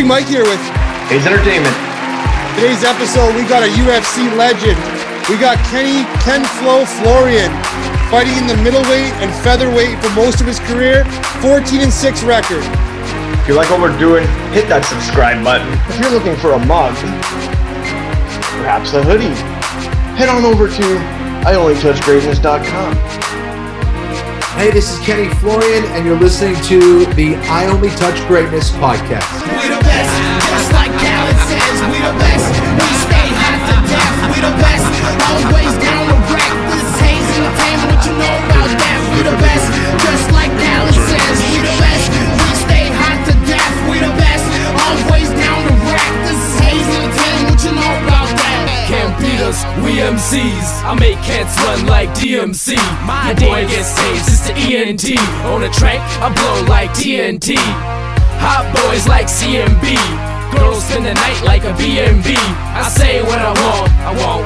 Big Mike here with Hayes Entertainment. Today's episode. We got a UFC legend. We got Ken Florian fighting in the middleweight and featherweight for most of his career. 14-6 record. If you like what we're doing, hit that subscribe button. If you're looking for a mug, perhaps a hoodie, head on over to IOnlyTouchGreatness.com. Hey, this is Kenny Florian, and you're listening to the I Only Touch Greatness podcast. We the best, just like Khaled says. We the best, we stay hot to death. We the best, always down to wreck. This is Hayes Entertainment, what you know about that? We the best, just like Khaled says. We the best, we stay hot to death. We the best, always down to wreck. This is Hayes Entertainment, what you know about that? Can't beat us, we MCs. I make cats run like DMC. My boy gets saved, it's the ENT. On the track, I blow like TNT. Hot boys like CMB. Girls spend the night like a B&B. I say what I want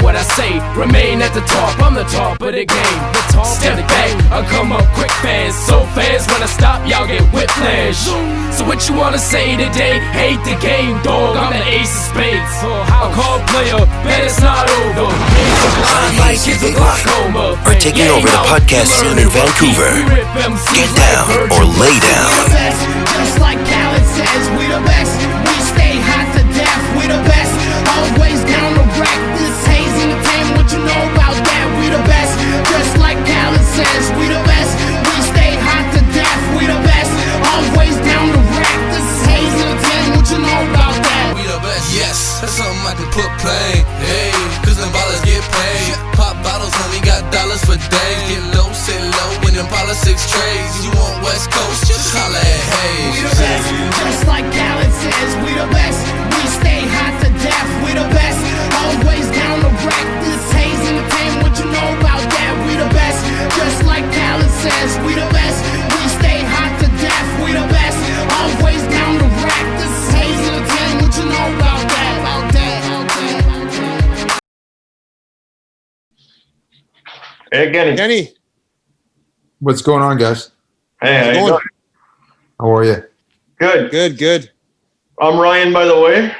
what I say. Remain at the top, I'm the top of the game. Step back, I come up quick fast. So fast, when I stop, y'all get whiplash. So what you wanna say today? Hate the game, dog, I'm the ace of spades. A call player, bet it's not over. Like kids with glaucoma. Are taking over the podcast scene in Vancouver. Get down or lay down. We the best, just like Khaled says. We the best, we stay hot to death. We the best, always down to wreck. This is Hayes Entertainment, what you know about that? We the best, just like Khaled says. We the best, we stay hot to death. We the best, always down to wreck. This is Hayes Entertainment, what you know about that? We the best, yes, that's something I can put plain. Hey, cause them ballers get paid. Pop bottles, homie, got dollars for days. Get low, sit low, when them politics trades. You want West Coast, just holla at Hayes. We the best, just like Khaled says. We the best, we stay hot to death. We the best, always down to wreck. This is Hayes Entertainment, what you know about that? We the best, just like Khaled says. We the best, we stay hot to death. We the best, always down to wreck. This is Hayes Entertainment, what you know about that? About that, about that, about that. Hey, Kenny. What's going on, guys? Hey, how you doing? How are you? Good. Good. I'm Ryan, by the way.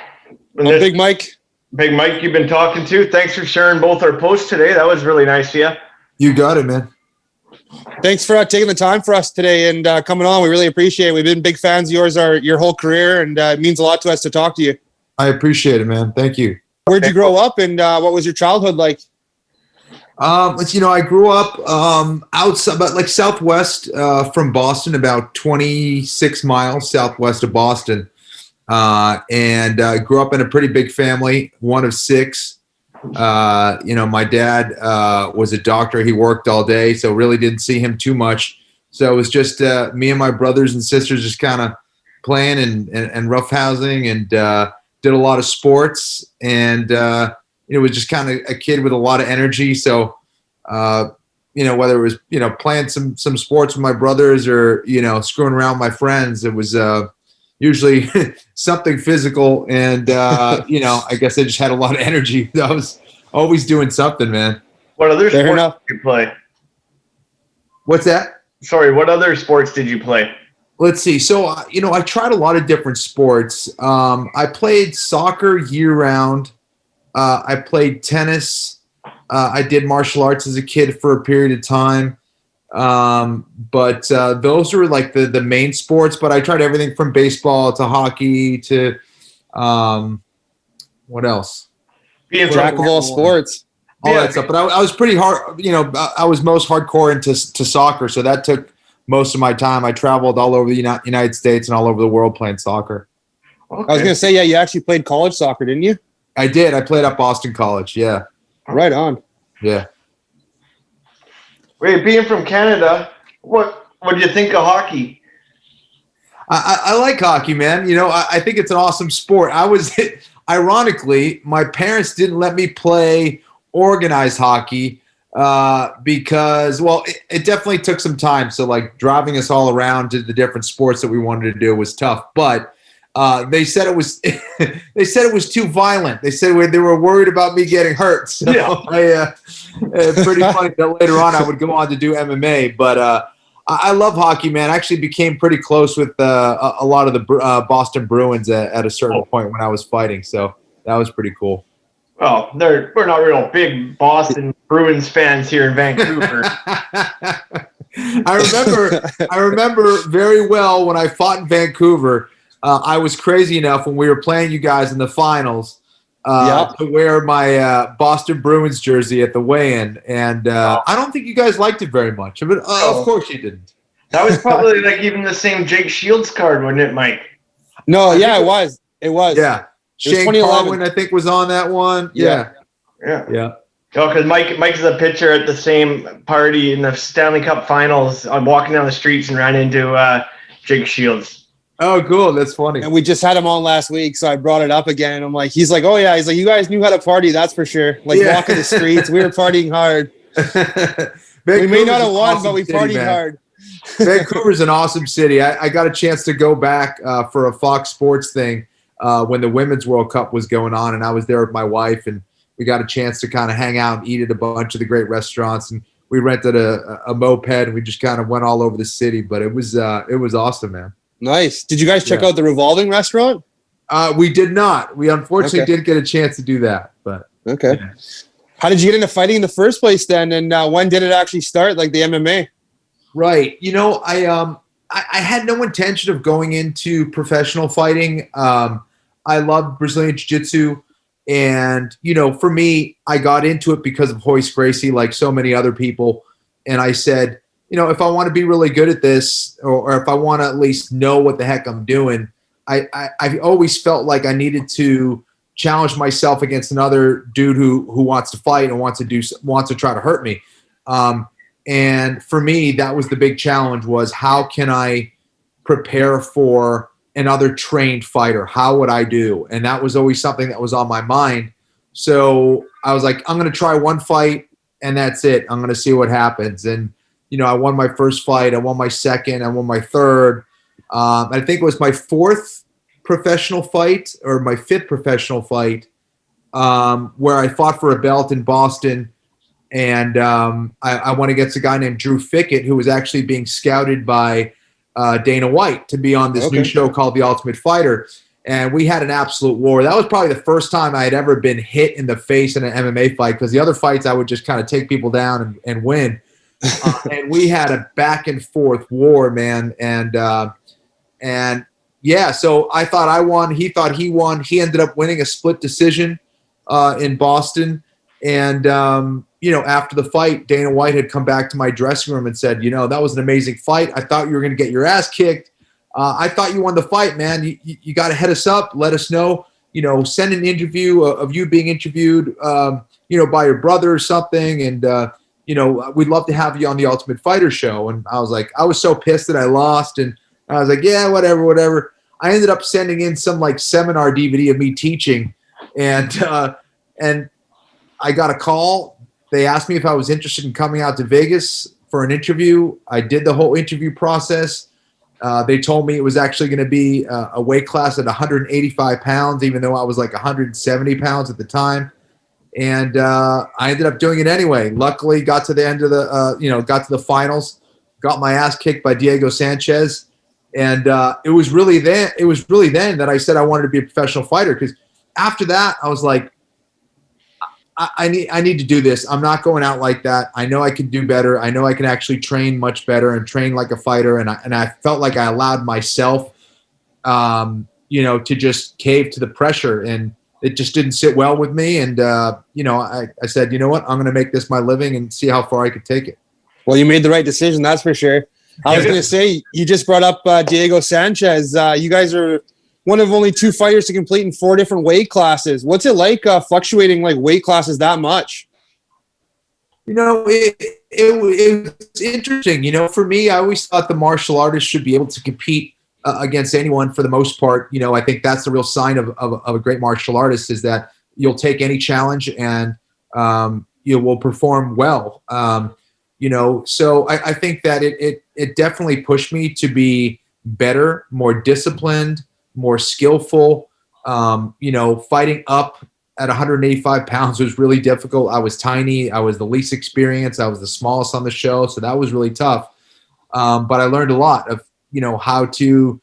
And Oh, Big Mike. Big Mike you've been talking to. Thanks for sharing both our posts today. That was really nice of you. You got it, man. Thanks for taking the time for us today and coming on. We really appreciate it. We've been big fans of yours your whole career, and it means a lot to us to talk to you. I appreciate it, man. Thank you. Where'd you grow up, and what was your childhood like? I grew up outside, but like southwest from Boston, about 26 miles southwest of Boston. And grew up in a pretty big family, one of six. My dad was a doctor. He worked all day, so really didn't see him too much. So it was just me and my brothers and sisters just kind of playing and roughhousing, and did a lot of sports. And was just kind of a kid with a lot of energy. So, whether it was, playing some sports with my brothers or, screwing around with my friends, it was usually something physical. And, I guess I just had a lot of energy. I was always doing something, man. What other sports did you play? What's that? Sorry, what other sports did you play? Let's see. So, I tried a lot of different sports. I played soccer year-round. I played tennis. I did martial arts as a kid for a period of time. But those were like the main sports. But I tried everything from baseball to hockey to what else? Jack of all sports. All that stuff. But I was pretty hard. I was most hardcore into soccer. So that took most of my time. I traveled all over the United States and all over the world playing soccer. Okay. I was going to say, you actually played college soccer, didn't you? I did. I played at Boston College. Yeah. Right on. Yeah. Wait, being from Canada, what do you think of hockey? I like hockey, man. I think it's an awesome sport. Ironically, my parents didn't let me play organized hockey because, it definitely took some time. So, like, driving us all around to the different sports that we wanted to do was tough. But they said it was too violent. They said they were worried about me getting hurt. So pretty funny that later on I would go on to do MMA. But I love hockey, man. I actually became pretty close with a lot of the Boston Bruins at a certain point when I was fighting. So that was pretty cool. Well, we're not real big Boston Bruins fans here in Vancouver. I remember very well when I fought in Vancouver. I was crazy enough when we were playing you guys in the finals to wear my Boston Bruins jersey at the weigh-in, and I don't think you guys liked it very much. But of course you didn't. That was probably like even the same Jake Shields card, wasn't it, Mike? No, yeah, it was. It was. Yeah. Shane Carwin, I think, was on that one. Yeah. Oh, because Mike's a pitcher at the same party in the Stanley Cup Finals. I'm walking down the streets and ran into Jake Shields. Oh, cool. That's funny. And we just had him on last week, so I brought it up again. I'm like, he's like, oh yeah, he's like, you guys knew how to party, that's for sure. Like walking the streets, we were partying hard. We may not have won, but we partied hard. Vancouver's an awesome city. I got a chance to go back for a Fox Sports thing when the Women's World Cup was going on, and I was there with my wife, and we got a chance to kind of hang out and eat at a bunch of the great restaurants, and we rented a moped, and we just kind of went all over the city. But it was awesome, man. Nice. Did you guys check out the revolving restaurant? We did not. We unfortunately didn't get a chance to do that. But okay. Yeah. How did you get into fighting in the first place then? And when did it actually start, like the MMA? Right. You know, I had no intention of going into professional fighting. I loved Brazilian Jiu-Jitsu. And, you know, for me, I got into it because of Royce Gracie, like so many other people. And I said, you know, if I want to be really good at this, or if I want to at least know what the heck I'm doing, I've always felt like I needed to challenge myself against another dude who wants to fight and wants to try to hurt me. And for me, that was the big challenge, was how can I prepare for another trained fighter? How would I do? And that was always something that was on my mind. So I was like, I'm going to try one fight and that's it. I'm going to see what happens. And, you know, I won my first fight. I won my second. I won my third. I think it was my fourth professional fight or my fifth professional fight where I fought for a belt in Boston. And I went against a guy named Drew Fickett, who was actually being scouted by Dana White to be on this new show called The Ultimate Fighter. And we had an absolute war. That was probably the first time I had ever been hit in the face in an MMA fight, because the other fights I would just kind of take people down and win. And we had a back and forth war, man. And yeah, so I thought I won. He thought he won. He ended up winning a split decision in Boston. And, you know, after the fight, Dana White had come back to my dressing room and said, you know, that was an amazing fight. I thought you were going to get your ass kicked. I thought you won the fight, man. You got to hit us up. Let us know, you know, send an interview of you being interviewed, you know, by your brother or something. And, you know, we'd love to have you on the Ultimate Fighter show. And I was like, I was so pissed that I lost. And I was like, yeah, whatever. I ended up sending in some like seminar DVD of me teaching. And I got a call. They asked me if I was interested in coming out to Vegas for an interview. I did the whole interview process. They told me it was actually going to be a weight class at 185 pounds, even though I was like 170 pounds at the time. And I ended up doing it anyway. Luckily, got to the end of the, you know, got to the finals, got my ass kicked by Diego Sanchez. And it was really then that I said I wanted to be a professional fighter, because after that, I was like, I need to do this. I'm not going out like that. I know I can do better. I know I can actually train much better and train like a fighter. And I felt like I allowed myself, you know, to just cave to the pressure, and it just didn't sit well with me. And, you know, I said, you know what, I'm going to make this my living and see how far I could take it. Well, you made the right decision. That's for sure. I was going to say, you just brought up Diego Sanchez. You guys are one of only two fighters to complete in 4 different weight classes. What's it like fluctuating like weight classes that much? You know, it's interesting. You know, for me, I always thought the martial artist should be able to compete against anyone for the most part. You know, I think that's the real sign of a great martial artist, is that you'll take any challenge and you will perform well. You know, so I think that it definitely pushed me to be better, more disciplined, more skillful. You know, fighting up at 185 pounds was really difficult. I was tiny. I was the least experienced. I was the smallest on the show. So that was really tough. But I learned a lot of, how to,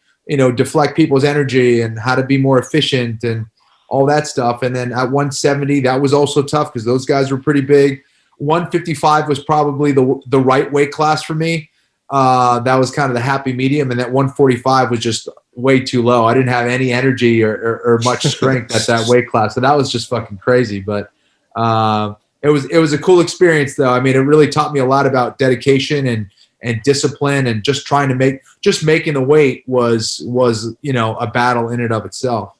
deflect people's energy and how to be more efficient and all that stuff. And then at 170, that was also tough because those guys were pretty big. 155 was probably the right weight class for me. That was kind of the happy medium. And that 145 was just way too low. I didn't have any energy or much strength at that weight class. So that was just fucking crazy. But it was a cool experience though. I mean, it really taught me a lot about dedication and discipline, and just trying to making the weight was a battle in and of itself.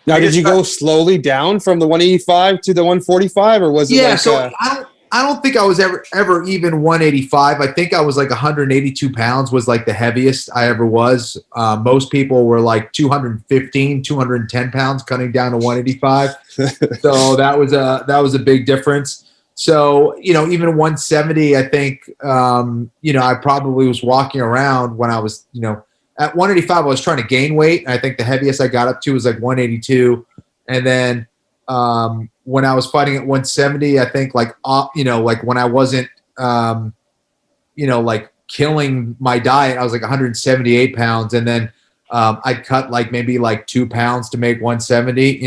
Now, did you go slowly down from the 185 to the 145, or was it? Yeah, so I don't think I was ever even 185. I think I was like 182 pounds was like the heaviest I ever was. Most people were like 215, 210 pounds, cutting down to 185. So that was a big difference. So, even 170, I think, I probably was walking around when I was, at 185, I was trying to gain weight. I think the heaviest I got up to was like 182. And then when I was fighting at 170, I think like when I wasn't, like killing my diet, I was like 178 pounds. And then I cut like maybe like 2 pounds to make 170,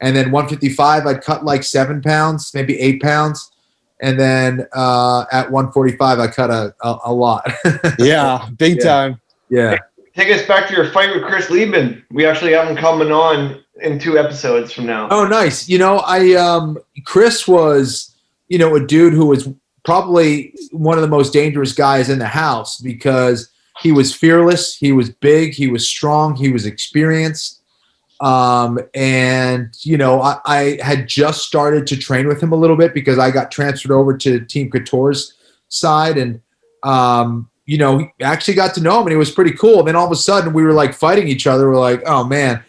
and then 155, I'd cut like 7 pounds, maybe 8 pounds. And then at 145, I cut a lot. Yeah, big time. Yeah. Take us back to your fight with Chris Lieben. We actually have him coming on in 2 episodes from now. Oh, nice. Chris was, a dude who was probably one of the most dangerous guys in the house because he was fearless. He was big. He was strong. He was experienced. I had just started to train with him a little bit because I got transferred over to Team Couture's side, and actually got to know him, and he was pretty cool. And then all of a sudden we were like fighting each other. We're like, oh man.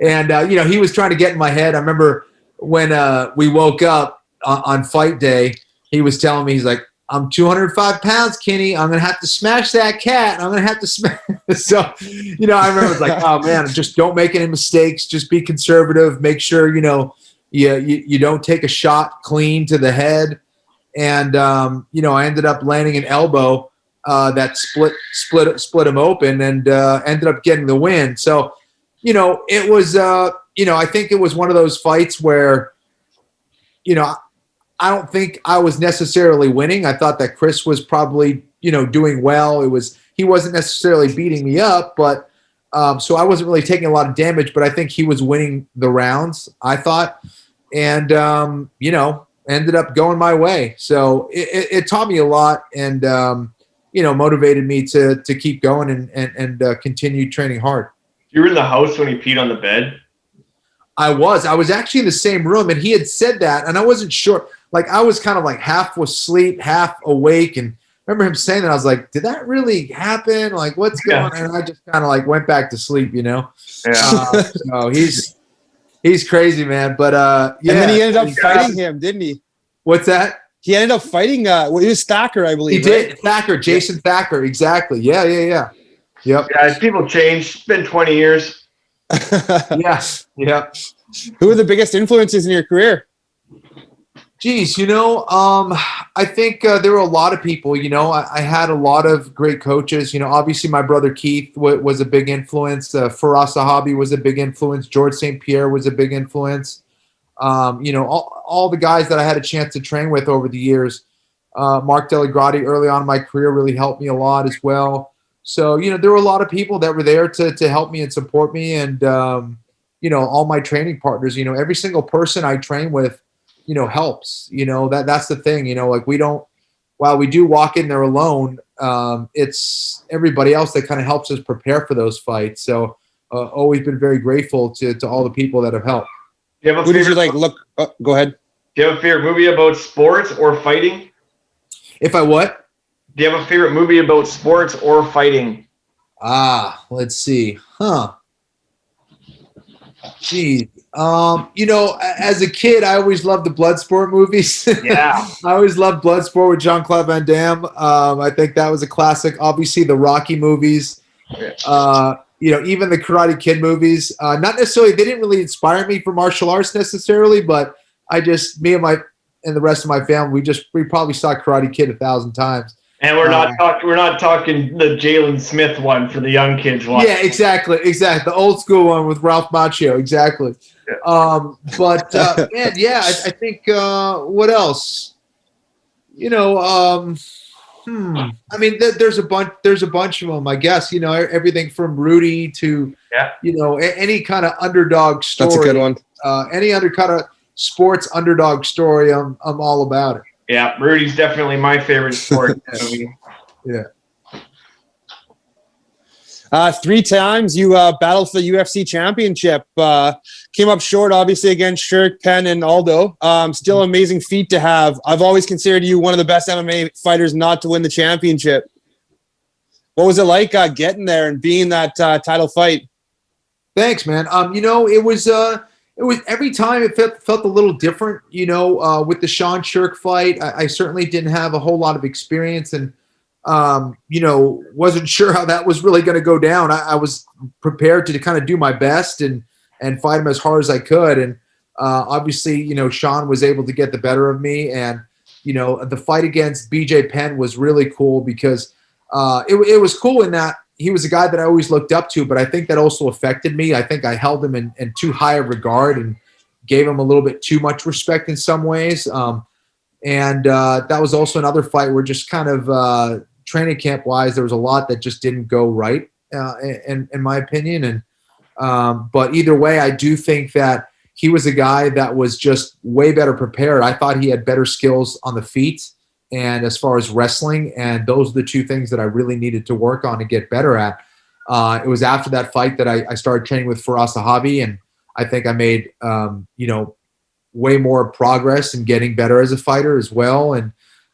And he was trying to get in my head. I remember when we woke up on fight day, he was telling me, he's like, I'm 205 pounds, Kenny. I'm going to have to smash that cat. I'm going to have to smash. So, I remember it's like, oh man, just don't make any mistakes. Just be conservative. Make sure, you don't take a shot clean to the head. And, I ended up landing an elbow that split him open, and ended up getting the win. So, it was, I think it was one of those fights where, I don't think I was necessarily winning. I thought that Chris was probably, doing well. He wasn't necessarily beating me up, but so I wasn't really taking a lot of damage, but I think he was winning the rounds, I thought, and, ended up going my way. So it taught me a lot, and, motivated me to keep going and continue training hard. You were in the house when he peed on the bed? I was actually in the same room, and he had said that, and I wasn't sure. Like, I was kind of like half asleep, half awake, and I remember him saying that. I was like, did that really happen? Like, what's going on? And I just kind of like went back to sleep, Yeah. So he's crazy, man. But yeah. And then he ended up fighting him, didn't he? What's that? He ended up fighting. It was Thacker, I believe. He did. Thacker, Jason Thacker, exactly. Yeah. Yep. Yeah, people change. It's been 20 years. Yeah. Who were the biggest influences in your career? Geez, I think there were a lot of people. I had a lot of great coaches. Obviously my brother Keith was a big influence. Faraz Sahabi was a big influence. George St. Pierre was a big influence. All the guys that I had a chance to train with over the years. Mark Delagrati early on in my career really helped me a lot as well. So, there were a lot of people that were there to help me and support me. And, all my training partners, every single person I train with, helps. That's the thing, like while we do walk in there alone, it's everybody else that kind of helps us prepare for those fights. So always been very grateful to all the people that have helped. Who did you look? Go ahead. Do you have a favorite movie about sports or fighting? If I what? Do you have a favorite movie about sports or fighting? Let's see. Geez. As a kid, I always loved the Bloodsport movies. Yeah. I always loved Bloodsport with Jean-Claude Van Damme. I think that was a classic. Obviously, the Rocky movies. Even the Karate Kid movies. Not necessarily, they didn't really inspire me for martial arts necessarily, but me and the rest of my family, we probably saw Karate Kid 1,000 times. And we're not talking the Jalen Smith one for the young kids one. Yeah, exactly. The old school one with Ralph Macchio, exactly. Yeah. Man, yeah, I think what else? I mean, there's a bunch of them, I guess. Everything from Rudy to any kind of underdog story. That's a good one. Any other kind of sports underdog story, I'm all about it. Yeah, Rudy's definitely my favorite sport. Yeah. 3 times you battled for the UFC championship. Came up short, obviously, against Shirk, Penn, and Aldo. Still an amazing feat to have. I've always considered you one of the best MMA fighters not to win the championship. What was it like getting there and being that title fight? Thanks, man. It was every time it felt a little different. With the Sean Shirk fight, I certainly didn't have a whole lot of experience and. Wasn't sure how that was really going to go down. I was prepared to kind of do my best and fight him as hard as I could. And obviously, Sean was able to get the better of me. And, the fight against BJ Penn was really cool because it was cool in that he was a guy that I always looked up to, but I think that also affected me. I think I held him in too high a regard and gave him a little bit too much respect in some ways. And that was also another fight where just kind of training camp wise, there was a lot that just didn't go right, in my opinion. And but either way, I do think that he was a guy that was just way better prepared. I thought he had better skills on the feet and as far as wrestling, and those are the two things that I really needed to work on and get better at. It was after that fight that I started training with Firas Zahabi, and I think I made way more progress in getting better as a fighter as well. And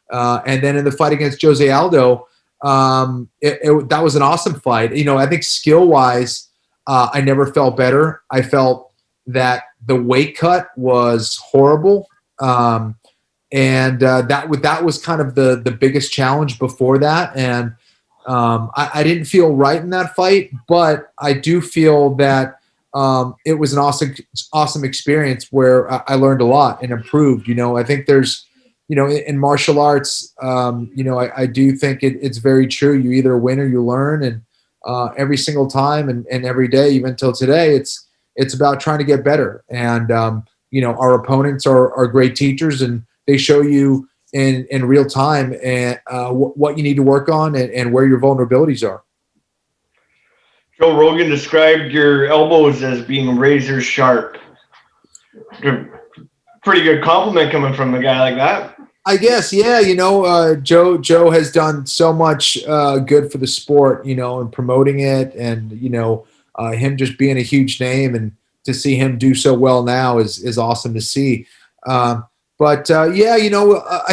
then in the fight against Jose Aldo, that was an awesome fight. I think skill-wise, I never felt better. I felt that the weight cut was horrible. And that was kind of the biggest challenge before that. And I didn't feel right in that fight, but I do feel that it was an awesome experience where I learned a lot and improved. I think there's, in martial arts, I do think it's very true. You either win or you learn, and every single time and every day, even till today, it's about trying to get better. And our opponents are great teachers, and they show you in real time and what you need to work on and where your vulnerabilities are. Joe Rogan described your elbows as being razor sharp. Pretty good compliment coming from a guy like that. I guess, yeah. Joe has done so much good for the sport, and promoting it, and him just being a huge name, and to see him do so well now is awesome to see. I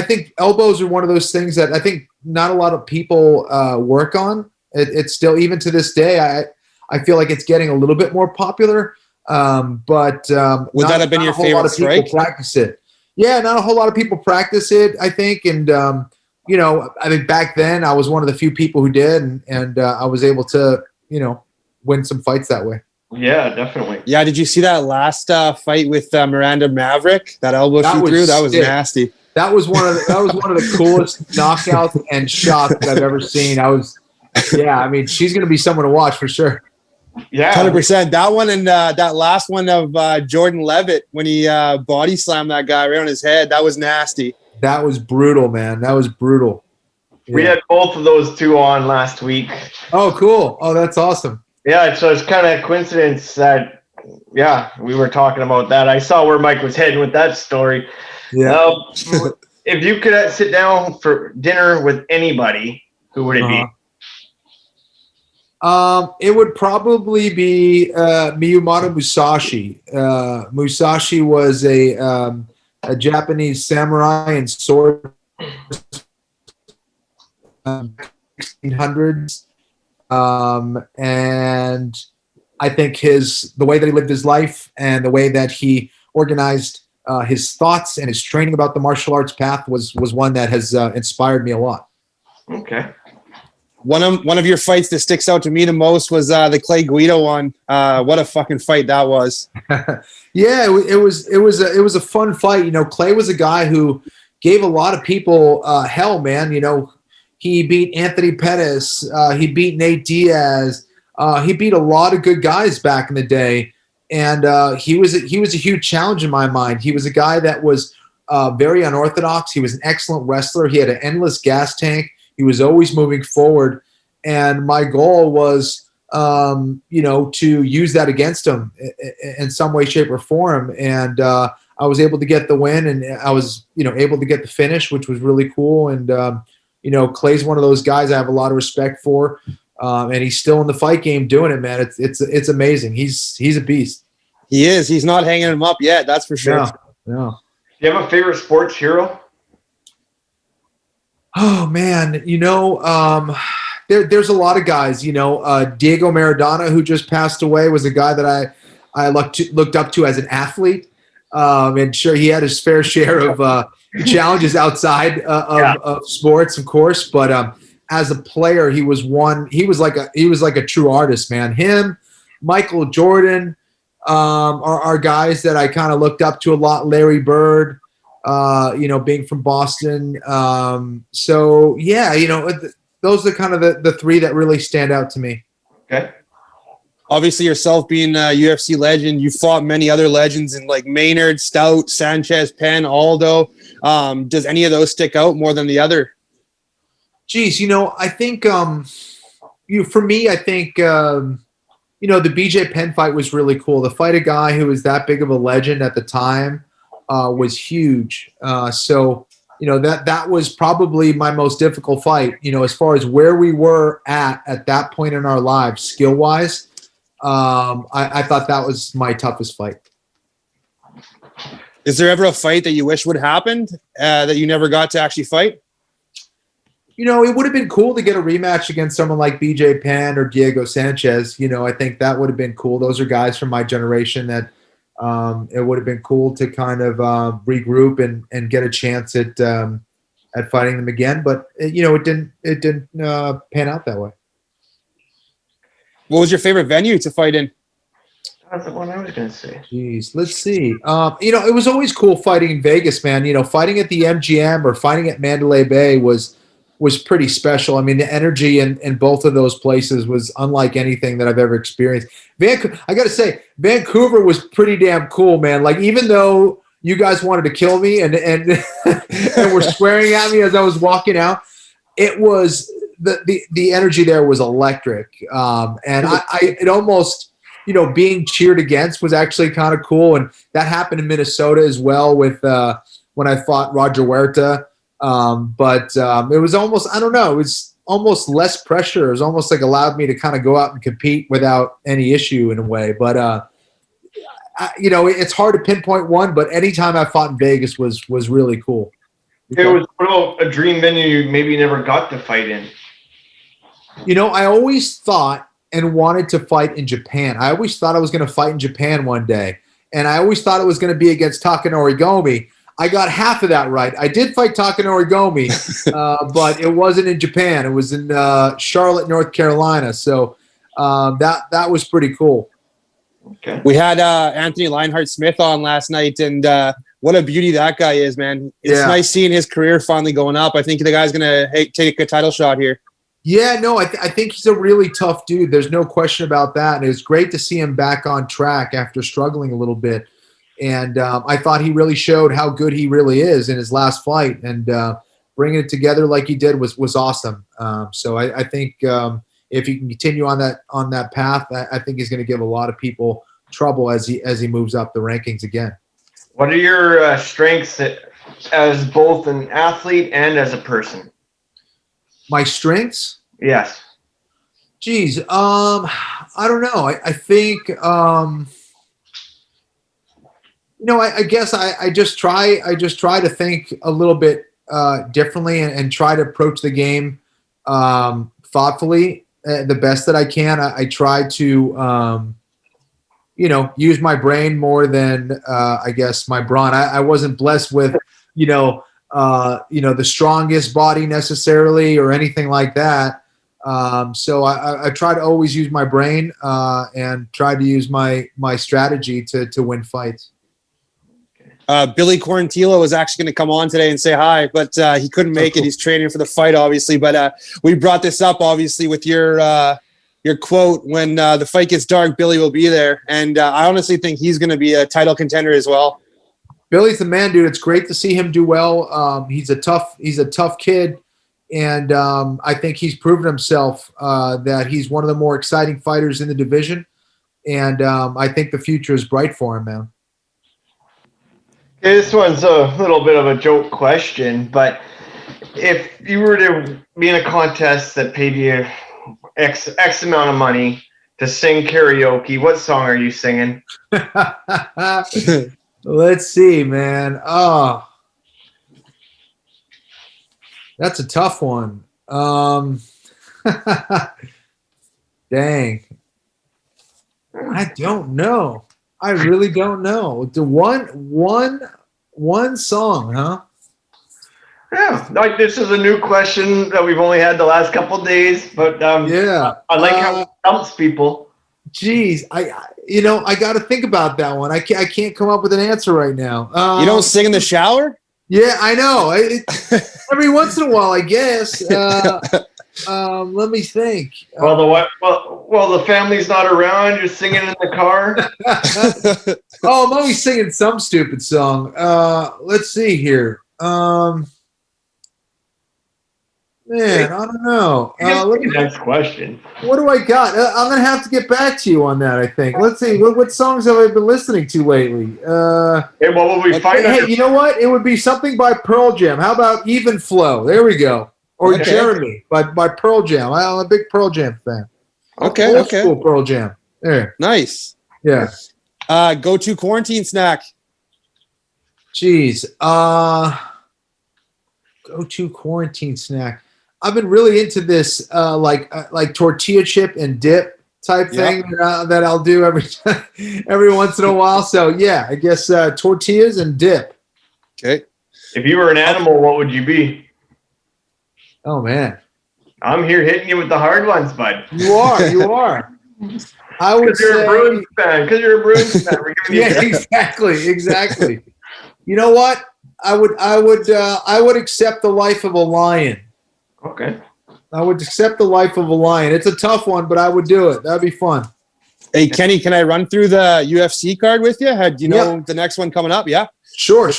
think elbows are one of those things that I think not a lot of people work on. It's still, even to this day, I feel like it's getting a little bit more popular. Would that have been your favorite strike? Practice it. Yeah, not a whole lot of people practice it, I think. And, I think back then I was one of the few people who did, and I was able to, win some fights that way. Yeah, definitely. Yeah, did you see that last fight with Miranda Maverick? That elbow shoot through? That was nasty. That was one of the coolest knockouts and shots that I've ever seen. She's going to be someone to watch for sure. Yeah, 100%. That one and that last one of Jordan Levitt when he body slammed that guy right on his head. That was nasty. That was brutal, man. That was brutal. Yeah. We had both of those two on last week. Oh, cool. Oh, that's awesome. Yeah, so it's kind of a coincidence that, we were talking about that. I saw where Mike was heading with that story. Yeah. If you could sit down for dinner with anybody, who would it be? It would probably be Miyumoto Musashi. Musashi was a Japanese samurai and sword 1600s. And I think the way that he lived his life and the way that he organized his thoughts and his training about the martial arts path was one that has inspired me a lot. Okay. One of your fights that sticks out to me the most was the Clay Guida one. What a fucking fight that was. Yeah, it was a fun fight. Clay was a guy who gave a lot of people hell, man. He beat Anthony Pettis. He beat Nate Diaz. He beat a lot of good guys back in the day, and he was a huge challenge in my mind. He was a guy that was very unorthodox. He was an excellent wrestler. He had an endless gas tank. He was always moving forward, and my goal was, to use that against him in some way, shape, or form. And I was able to get the win, and I was, able to get the finish, which was really cool. And Clay's one of those guys I have a lot of respect for, and he's still in the fight game doing it, man. It's amazing. He's a beast. He is. He's not hanging him up yet. That's for sure. Yeah. Do you have a favorite sports hero? Oh man, there's a lot of guys. Diego Maradona, who just passed away, was a guy that I looked up to as an athlete. And sure, he had his fair share of challenges outside of sports, of course. But as a player, he was like a true artist, man. Him, Michael Jordan, are guys that I kind of looked up to a lot. Larry Bird, being from Boston. So yeah, those are kind of the three that really stand out to me. Okay. Obviously, yourself being a UFC legend, you fought many other legends in like Maynard, Stout, Sanchez, Penn, Aldo. Does any of those stick out more than the other? Geez, I think for me, I think the BJ Penn fight was really cool. To fight a guy who was that big of a legend at the time was huge. So that was probably my most difficult fight. As far as where we were at that point in our lives, skill wise. I thought that was my toughest fight. Is there ever a fight that you wish would have happened that you never got to actually fight? It would have been cool to get a rematch against someone like BJ Penn or Diego Sanchez. I think that would have been cool. Those are guys from my generation that it would have been cool to kind of regroup and get a chance at fighting them again. But it didn't pan out that way. What was your favorite venue to fight in? That's the one I was going to say. Jeez, let's see. It was always cool fighting in Vegas, man. Fighting at the MGM or fighting at Mandalay Bay was pretty special. I mean, the energy in both of those places was unlike anything that I've ever experienced. I got to say, Vancouver was pretty damn cool, man. Like, even though you guys wanted to kill me and and were swearing at me as I was walking out, it was the energy there was electric. And it almost, being cheered against was actually kind of cool. And that happened in Minnesota as well with when I fought Roger Huerta. But it was almost, I don't know, it was almost less pressure. It was almost like allowed me to kind of go out and compete without any issue in a way. But, it's hard to pinpoint one, but anytime I fought in Vegas was really cool. What about a dream venue you maybe never got to fight in? I always thought and wanted to fight in Japan. I always thought I was going to fight in Japan one day. And I always thought it was going to be against Takanori Gomi. I got half of that right. I did fight Takanori Gomi, but it wasn't in Japan. It was in Charlotte, North Carolina. So that was pretty cool. Okay. We had Anthony Lionheart-Smith on last night, and what a beauty that guy is, man. It's nice seeing his career finally going up. I think the guy's going to take a title shot here. Yeah, no, I think he's a really tough dude. There's no question about that. And it was great to see him back on track after struggling a little bit. And I thought he really showed how good he really is in his last fight. And bringing it together like he did was awesome. So I think if he can continue on that path, I think he's going to give a lot of people trouble as he moves up the rankings again. What are your strengths as both an athlete and as a person? My strengths? Yes. Geez, I don't know. I think, I guess I just try to think a little bit differently and try to approach the game thoughtfully the best that I can. I try to, use my brain more than I guess my brawn. I wasn't blessed with, the strongest body necessarily or anything like that. So I try to always use my brain and try to use my strategy to win fights. Billy Quarantillo was actually going to come on today and say hi, but he couldn't make it. He's training for the fight, obviously. But we brought this up, obviously, with your quote, when the fight gets dark, Billy will be there. And I honestly think he's going to be a title contender as well. Billy's the man, dude. It's great to see him do well. He's a tough kid. And I think he's proven himself that he's one of the more exciting fighters in the division. And I think the future is bright for him, man. Okay, this one's a little bit of a joke question, but if you were to be in a contest that paid you X amount of money to sing karaoke, what song are you singing? Let's see, man. Oh, that's a tough one. Dang. I don't know. I really don't know. The one song, huh? Yeah, like this is a new question that we've only had the last couple of days, but yeah, I like how it helps people. Geez, I got to think about that one. I can't come up with an answer right now. You don't sing in the shower? Yeah, I know. Every once in a while, I guess. Let me think. Well, the family's not around. You're singing in the car. Oh, I'm always singing some stupid song. Let's see here. Man, I don't know. Next question. What do I got? I'm gonna have to get back to you on that. I think. Let's see. What songs have I been listening to lately? Hey, what will we find? Hey, you know what? It would be something by Pearl Jam. How about Even Flow? There we go. Or Jeremy by Pearl Jam. I'm a big Pearl Jam fan. Old school Pearl Jam. There. Nice. Yeah. Go-to quarantine snack. Jeez. Go-to quarantine snack. I've been really into this like tortilla chip and dip type thing that I'll do every once in a while. So yeah, I guess tortillas and dip. Okay. If you were an animal, what would you be? Oh man, I'm here hitting you with the hard ones, bud. You are. I would say you're a Bruins fan. Because you're a Bruins fan. We're giving you exactly. You know what? I would accept the life of a lion. Okay. I would accept the life of a lion. It's a tough one, but I would do it. That'd be fun. Hey, Kenny, can I run through the UFC card with you? Do you know the next one coming up? Yeah. Sure.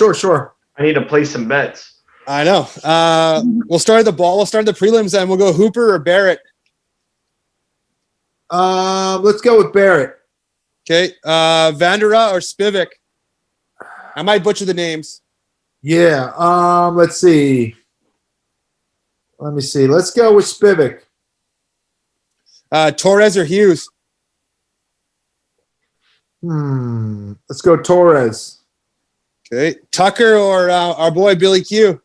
I need to place some bets. I know. We'll start the prelims and we'll go Hooper or Barrett. Let's go with Barrett. Okay. Vandera or Spivak. I might butcher the names. Yeah. Let's see. Let me see. Let's go with Spivak. Torres or Hughes. Let's go Torres. Okay. Tucker or our boy Billy Q.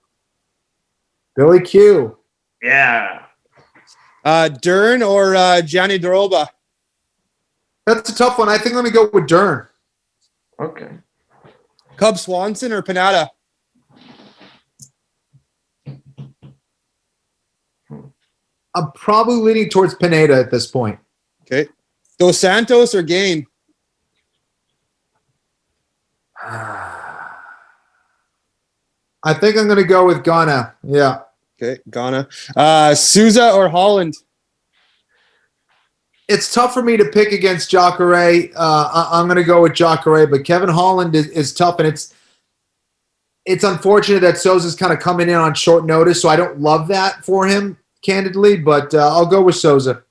Billy Q. Yeah. Dern or Gianni Doroba. That's a tough one. I think let me go with Dern. Okay. Cub Swanson or Panada. I'm probably leaning towards Pineda at this point. Okay. Dos Santos or Gain. I think I'm going to go with Ghana. Yeah. Okay, Ghana. Souza or Holland. It's tough for me to pick against Jacare. I'm going to go with Jacare, but Kevin Holland is tough, and it's unfortunate that Souza's kind of coming in on short notice, so I don't love that for him, candidly, but I'll go with Souza.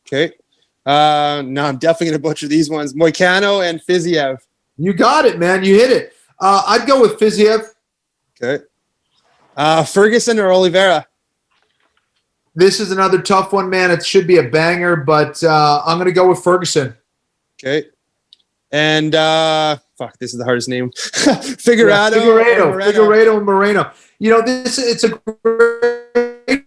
Okay. No, I'm definitely going to butcher these ones. Moicano and Fiziev. You got it, man. You hit it. I'd go with Fiziev. Okay. Ferguson or Oliveira. This is another tough one, man. It should be a banger, but I'm going to go with Ferguson. Okay. And this is the hardest name. Figueredo and Moreno. You know, it's a great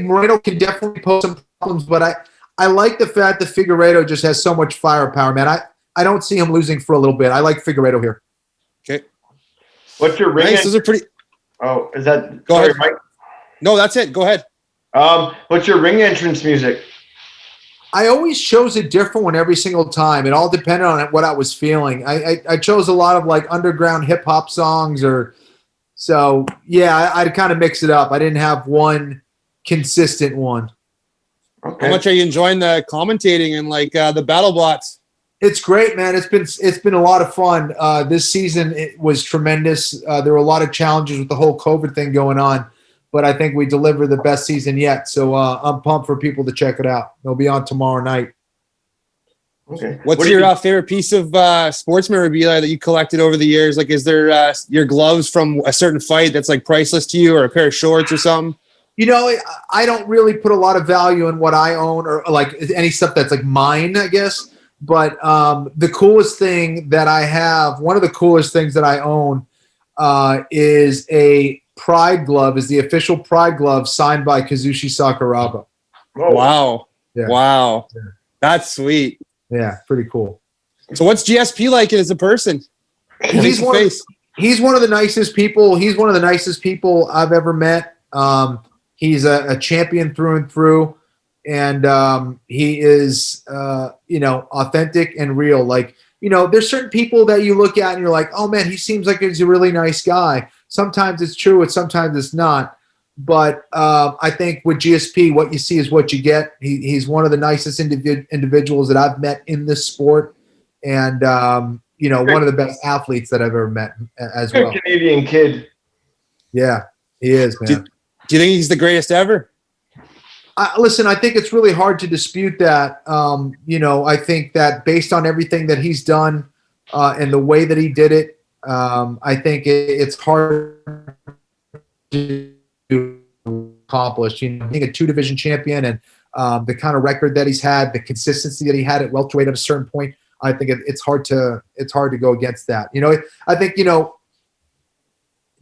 Moreno can definitely pose some problems, but I like the fact that Figueiredo just has so much firepower, man. I don't see him losing for a little bit. I like Figueiredo here. Okay. What's your ring? Nice. Those are pretty. Oh, is that? Go ahead, Mike. No, that's it. Go ahead. What's your ring entrance music? I always chose a different one every single time. It all depended on what I was feeling. I chose a lot of like underground hip hop songs so yeah, I'd kind of mix it up. I didn't have one consistent one. Okay. How much are you enjoying the commentating and like the battle bots? It's great, man. It's been a lot of fun. This season it was tremendous. There were a lot of challenges with the whole COVID thing going on, but I think we delivered the best season yet. So I'm pumped for people to check it out. They'll be on tomorrow night. Okay. What's your favorite piece of sports memorabilia that you collected over the years? Like, is there your gloves from a certain fight that's like priceless to you, or a pair of shorts or something? You know, I don't really put a lot of value in what I own or like any stuff that's like mine, I guess. But the coolest thing that I have, one of the coolest things that I own is a Pride glove, is the official Pride glove signed by Kazushi Sakuraba. Oh. Wow. Yeah. Wow. Yeah. That's sweet. Yeah, pretty cool. So what's GSP like as a person? He's one of the nicest people. He's one of the nicest people I've ever met. He's a champion through and through. And he is, authentic and real. Like, there's certain people that you look at and you're like, oh man, he seems like he's a really nice guy. Sometimes it's true, and sometimes it's not. But I think with GSP, what you see is what you get. He's one of the nicest individuals that I've met in this sport, and one of the best athletes that I've ever met as well. Canadian kid. Yeah, he is, man. Do you think he's the greatest ever? Listen, I think it's really hard to dispute that. I think that based on everything that he's done and the way that he did it, I think it's hard to accomplish. Being a 2-division champion and the kind of record that he's had, the consistency that he had at welterweight at a certain point, I think it's hard to go against that. I think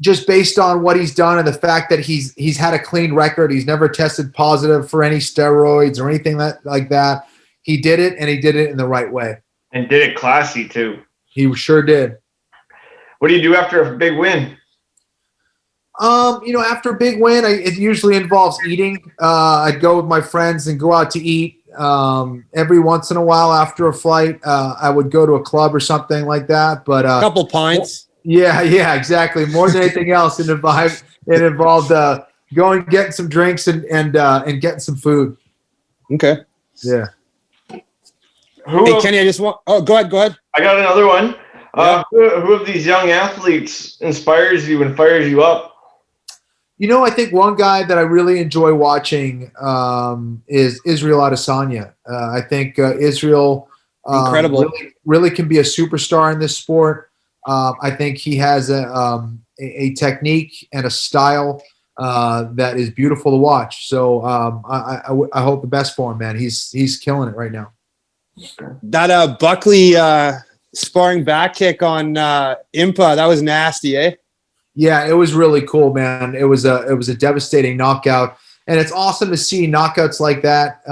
just based on what he's done and the fact that he's had a clean record, he's never tested positive for any steroids or anything like that. He did it, and he did it in the right way. And did it classy too. He sure did. What do you do after a big win? After a big win, it usually involves eating. I'd go with my friends and go out to eat. Every once in a while after a fight, I would go to a club or something like that. But a couple pints. Yeah, exactly. More than anything else, it involved going, getting some drinks and getting some food. Okay. Yeah. Hey, Kenny, I just want. Oh, go ahead. I got another one. Yeah. Who of these young athletes inspires you and fires you up? I think one guy that I really enjoy watching is Israel Adesanya. I think Israel incredible, really can be a superstar in this sport. I think he has a technique and a style that is beautiful to watch. So I hope the best for him, man. He's killing it right now. That Buckley sparring back kick on Impa, that was nasty, eh? Yeah, it was really cool, man. It was a devastating knockout, and it's awesome to see knockouts like that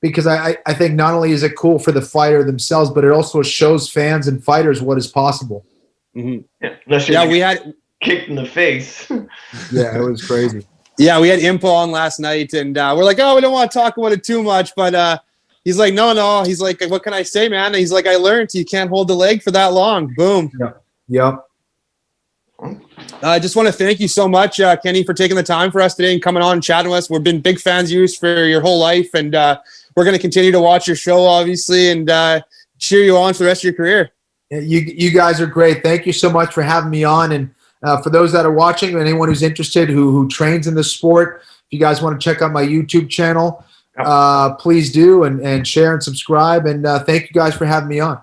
because I think not only is it cool for the fighter themselves, but it also shows fans and fighters what is possible. Mm-hmm. Yeah, we had kicked in the face. Yeah, it was crazy. Yeah, we had Impa on last night, and we're like, oh, we don't want to talk about it too much, but he's like, no. He's like, what can I say, man? And he's like, I learned you can't hold the leg for that long. Boom. Yep. I just want to thank you so much, Kenny, for taking the time for us today and coming on and chatting with us. We've been big fans of yours for your whole life, and we're going to continue to watch your show, obviously, and cheer you on for the rest of your career. You guys are great. Thank you so much for having me on. And for those that are watching, anyone who's interested who trains in this sport, if you guys want to check out my YouTube channel, please do and share and subscribe. And thank you guys for having me on.